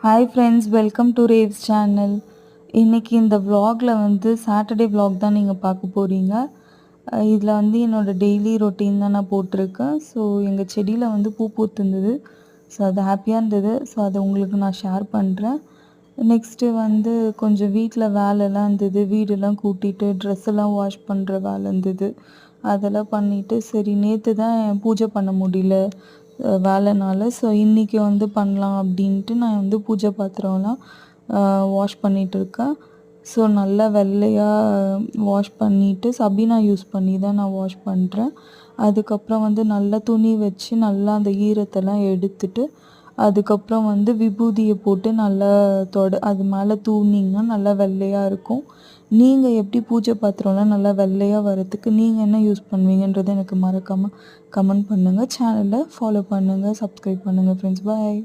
Hi friends, welcome to ரேவ்ஸ் channel. இன்றைக்கி இந்த vlogல வந்து சாட்டர்டே vlog தான் நீங்கள் பார்க்க போகிறீங்க. இதில் வந்து என்னோடய டெய்லி ரொட்டீன் தான் நான் போட்டிருக்கேன். ஸோ எங்கள் செடியில் வந்து பூ பூத்திருந்தது. ஸோ அது ஹாப்பியாக இருந்தது. ஸோ அதை உங்களுக்கு நான் ஷேர் பண்ணுறேன். நெக்ஸ்ட்டு வந்து கொஞ்சம் வீட்டில் வேலைலாம் இருந்தது. வீடெல்லாம் கூட்டிட்டு ட்ரெஸ் எல்லாம் வாஷ் பண்ணுற வேலை இருந்தது. அதெல்லாம் பண்ணிவிட்டு சரி நேற்று தான் பூஜை பண்ண முடியல வேலைனால. ஸோ இன்றைக்கி வந்து பண்ணலாம் அப்படின்ட்டு நான் வந்து பூஜை பாத்திரம்லாம் வாஷ் பண்ணிகிட்ருக்கேன். ஸோ நல்லா வெள்ளையாக வாஷ் பண்ணிவிட்டு சபீனா யூஸ் பண்ணி தான் நான் வாஷ் பண்ணுறேன். அதுக்கப்புறம் வந்து நல்லா துணி வச்சு நல்லா அந்த ஈரத்தெல்லாம் எடுத்துட்டு அதுக்கப்புறம் வந்து விபூதியை போட்டு நல்லா அது மேலே தூவினீங்கன்னா நல்லா வெள்ளையாக இருக்கும். நீங்கள் எப்படி பூஜை பாத்திரம்லாம் நல்லா வெள்ளையாக வரத்துக்கு நீங்கள் என்ன யூஸ் பண்ணுவீங்கன்றதை எனக்கு மறக்காமல் கமெண்ட் பண்ணுங்கள். சேனலை ஃபாலோ பண்ணுங்கள், சப்ஸ்கிரைப் பண்ணுங்கள் ஃப்ரெண்ட்ஸ். பாய்.